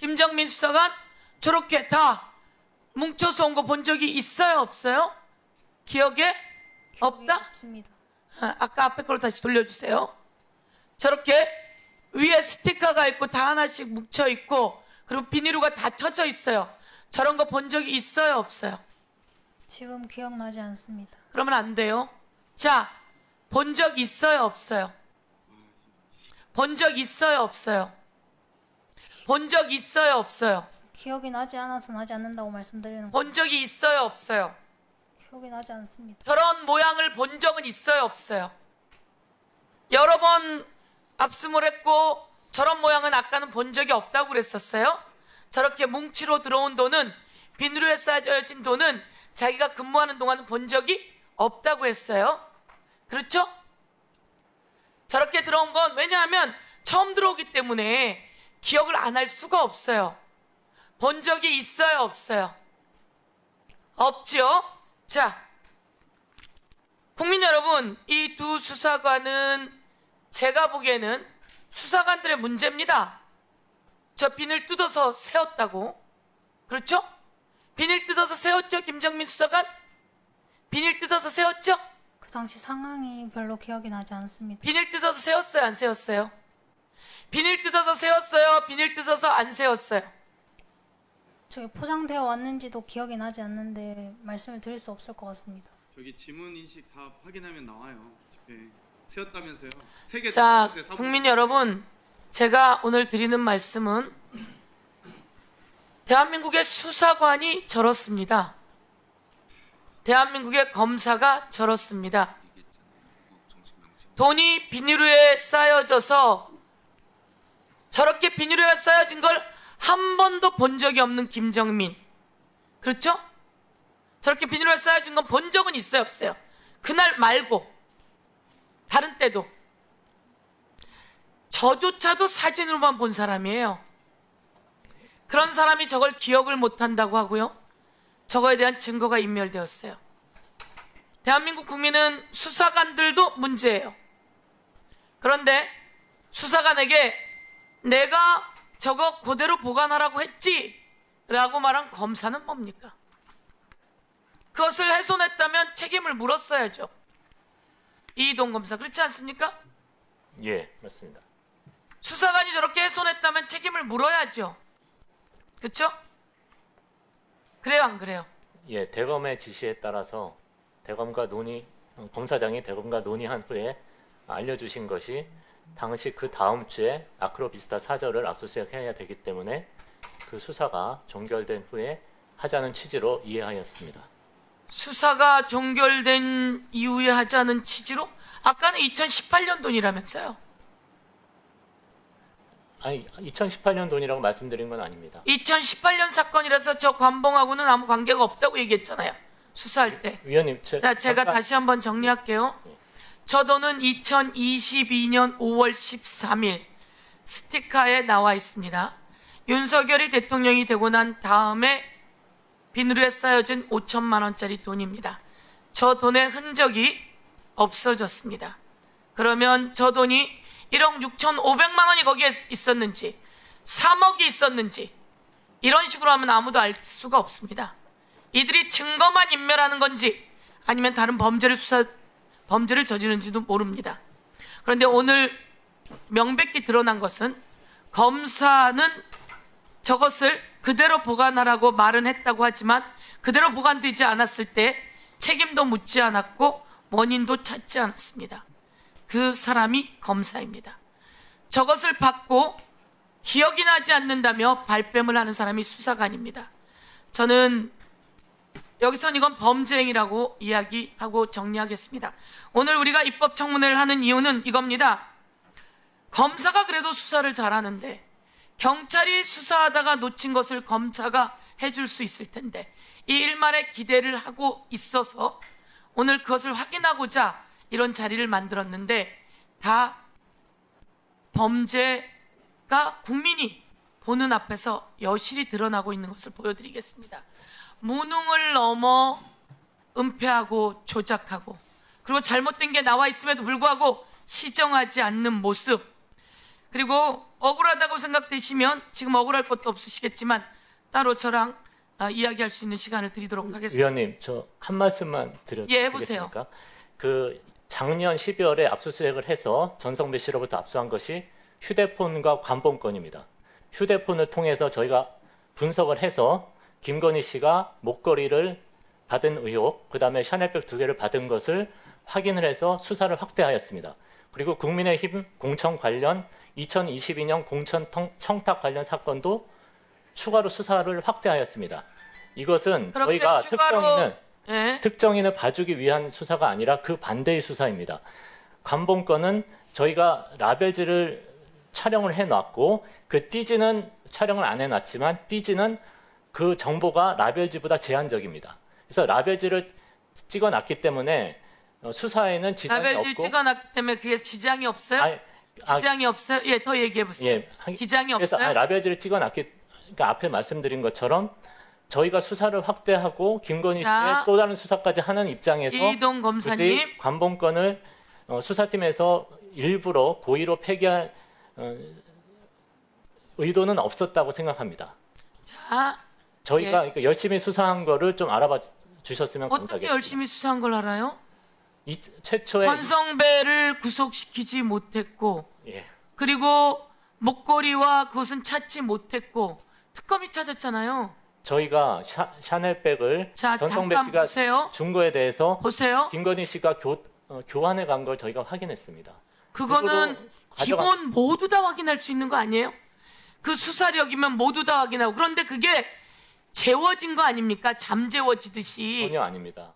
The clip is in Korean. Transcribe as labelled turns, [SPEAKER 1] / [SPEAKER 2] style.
[SPEAKER 1] 김정민 수사관 저렇게 다 뭉쳐서 온 거 본 적이 있어요, 없어요? 기억에 없다?
[SPEAKER 2] 없습니다.
[SPEAKER 1] 아까 앞에 걸로 다시 돌려주세요. 저렇게 위에 스티커가 있고 다 하나씩 뭉쳐 있고 그리고 비닐로가 다 쳐져 있어요. 저런 거 본 적이 있어요, 없어요?
[SPEAKER 2] 지금 기억나지 않습니다.
[SPEAKER 1] 그러면 안 돼요. 자, 본 적 있어요, 없어요? 본 적 있어요, 없어요? 본 적 있어요, 없어요?
[SPEAKER 2] 기억이 나지 않아서 나지 않는다고 말씀드리는 거.
[SPEAKER 1] 본 적이 있어요, 없어요?
[SPEAKER 2] 기억이 나지 않습니다.
[SPEAKER 1] 저런 모양을 본 적은 있어요, 없어요? 여러 번 압수를 했고 저런 모양은 아까는 본 적이 없다고 그랬었어요. 저렇게 뭉치로 들어온 돈은, 비닐에 싸져진 돈은 자기가 근무하는 동안은 본 적이 없다고 했어요. 그렇죠? 저렇게 들어온 건 왜냐하면 처음 들어오기 때문에 기억을 안 할 수가 없어요. 본 적이 있어요, 없어요? 없지요? 자, 국민 여러분, 이 두 수사관은 제가 보기에는 수사관들의 문제입니다. 저 비닐 뜯어서 세웠다고. 그렇죠? 비닐 뜯어서 세웠죠, 김정민 수사관? 비닐 뜯어서 세웠죠?
[SPEAKER 2] 그 당시 상황이 별로 기억이 나지 않습니다.
[SPEAKER 1] 비닐 뜯어서 세웠어요, 안 세웠어요? 비닐 뜯어서 세웠어요, 비닐 뜯어서 안 세웠어요?
[SPEAKER 2] 저기 포장되어 왔는지도 기억이 나지 않는데 말씀을 드릴 수 없을 것 같습니다.
[SPEAKER 3] 저기 지문 인식 다 확인하면 나와요. 집회 세웠다면서요. 세개
[SPEAKER 1] 자, 국민 여러분, 제가 오늘 드리는 말씀은 대한민국의 수사관이 저렇습니다. 대한민국의 검사가 저렇습니다. 돈이 비닐에 쌓여져서 저렇게 비닐에 쌓여진 걸 한 번도 본 적이 없는 김정민. 그렇죠? 저렇게 비닐에 쌓여진 건 본 적은 있어요, 없어요? 그날 말고 다른 때도. 저조차도 사진으로만 본 사람이에요. 그런 사람이 저걸 기억을 못한다고 하고요. 저거에 대한 증거가 인멸되었어요. 대한민국 국민은 수사관들도 문제예요. 그런데 수사관에게 내가 저거 그대로 보관하라고 했지 라고 말한 검사는 뭡니까? 그것을 훼손했다면 책임을 물었어야죠. 이이동 검사, 그렇지 않습니까?
[SPEAKER 4] 예, 맞습니다.
[SPEAKER 1] 수사관이 저렇게 훼손했다면 책임을 물어야죠. 그렇죠? 그래요, 안 그래요?
[SPEAKER 4] 예, 대검의 지시에 따라서 검사장이 대검과 논의한 후에 알려주신 것이 당시 그 다음 주에 아크로비스타 사저를 압수수색해야 되기 때문에 그 수사가 종결된 후에 하자는 취지로 이해하였습니다.
[SPEAKER 1] 수사가 종결된 이후에 하자는 취지로? 아까는 2018년 돈이라면서요.
[SPEAKER 4] 아니, 2018년 돈이라고 말씀드린 건 아닙니다.
[SPEAKER 1] 2018년 사건이라서 저 관봉하고는 아무 관계가 없다고 얘기했잖아요. 수사할 때.
[SPEAKER 4] 위원님,
[SPEAKER 1] 자, 제가 다시 한번 정리할게요. 저 돈은 2022년 5월 13일 스티커에 나와 있습니다. 윤석열이 대통령이 되고 난 다음에 비닐에 쌓여진 5천만 원짜리 돈입니다. 저 돈의 흔적이 없어졌습니다. 그러면 저 돈이 1억 6,500만 원이 거기에 있었는지 3억이 있었는지 이런 식으로 하면 아무도 알 수가 없습니다. 이들이 증거만 인멸하는 건지 아니면 다른 범죄를 저지른지도 모릅니다. 그런데 오늘 명백히 드러난 것은 검사는 저것을 그대로 보관하라고 말은 했다고 하지만 그대로 보관되지 않았을 때 책임도 묻지 않았고 원인도 찾지 않았습니다. 그 사람이 검사입니다. 저것을 받고 기억이 나지 않는다며 발뺌을 하는 사람이 수사관입니다. 저는 여기선 이건 범죄 행위라고 이야기하고 정리하겠습니다. 오늘 우리가 입법청문회를 하는 이유는 이겁니다. 검사가 그래도 수사를 잘하는데 경찰이 수사하다가 놓친 것을 검사가 해줄 수 있을 텐데 이 일말에 기대를 하고 있어서 오늘 그것을 확인하고자 이런 자리를 만들었는데 다 범죄가 국민이 보는 앞에서 여실히 드러나고 있는 것을 보여드리겠습니다. 무능을 넘어 은폐하고 조작하고 그리고 잘못된 게 나와 있음에도 불구하고 시정하지 않는 모습, 그리고 억울하다고 생각되시면 지금 억울할 것도 없으시겠지만 따로 저랑 이야기할 수 있는 시간을 드리도록 하겠습니다.
[SPEAKER 4] 위원님, 저 한 말씀만 드려도
[SPEAKER 1] 예, 해보세요.
[SPEAKER 4] 되겠습니까? 그 작년 12월에 압수수색을 해서 전성배 씨로부터 압수한 것이 휴대폰과 관본권입니다. 휴대폰을 통해서 저희가 분석을 해서 김건희 씨가 목걸이를 받은 의혹, 그다음에 샤넬백 2개를 받은 것을 확인을 해서 수사를 확대하였습니다. 그리고 국민의힘 공천 관련 2022년 공천 청탁 관련 사건도 추가로 수사를 확대하였습니다. 이것은
[SPEAKER 1] 그렇게
[SPEAKER 4] 저희가
[SPEAKER 1] 추가로 예.
[SPEAKER 4] 특정인을 봐주기 위한 수사가 아니라 그 반대의 수사입니다. 관본권은 저희가 라벨지를 촬영을 해놨고 그 띠지는 촬영을 안 해놨지만 띠지는 그 정보가 라벨지보다 제한적입니다. 그래서 라벨지를 찍어놨기 때문에 수사에는 지장이
[SPEAKER 1] 라벨지
[SPEAKER 4] 없고
[SPEAKER 1] 찍어놨기 때문에 그게 지장이 없어요? 지장이 없어요? 예, 더 얘기해 보세요. 지장이
[SPEAKER 4] 그래서
[SPEAKER 1] 없어요?
[SPEAKER 4] 라벨지를 찍어놨기 그러니까 앞에 말씀드린 것처럼 저희가 수사를 확대하고 김건희
[SPEAKER 1] 자,
[SPEAKER 4] 씨의 또 다른 수사까지 하는 입장에서
[SPEAKER 1] 이동 검사님.
[SPEAKER 4] 굳이 관본권을 수사팀에서 일부러 고의로 폐기할 의도는 없었다고 생각합니다.
[SPEAKER 1] 자,
[SPEAKER 4] 저희가
[SPEAKER 1] 예.
[SPEAKER 4] 그러니까 열심히 수사한 거를 좀 알아봐 주셨으면
[SPEAKER 1] 어떻게
[SPEAKER 4] 감사하겠습니다.
[SPEAKER 1] 열심히 수사한 걸 알아요?
[SPEAKER 4] 최초에
[SPEAKER 1] 권성배를 구속시키지 못했고
[SPEAKER 4] 예,
[SPEAKER 1] 그리고 목걸이와 그것은 찾지 못했고 특검이 찾았잖아요.
[SPEAKER 4] 저희가 샤넬백을
[SPEAKER 1] 자,
[SPEAKER 4] 전성배
[SPEAKER 1] 잠깐
[SPEAKER 4] 씨가
[SPEAKER 1] 보세요.
[SPEAKER 4] 준 거에 대해서
[SPEAKER 1] 보세요.
[SPEAKER 4] 김건희 씨가 교환해 간 걸 저희가 확인했습니다.
[SPEAKER 1] 그거는
[SPEAKER 4] 그거로
[SPEAKER 1] 기본 모두 다 확인할 수 있는 거 아니에요? 그 수사력이면 모두 다 확인하고 그런데 그게 재워진 거 아닙니까? 잠재워지듯이.
[SPEAKER 4] 전혀 아닙니다.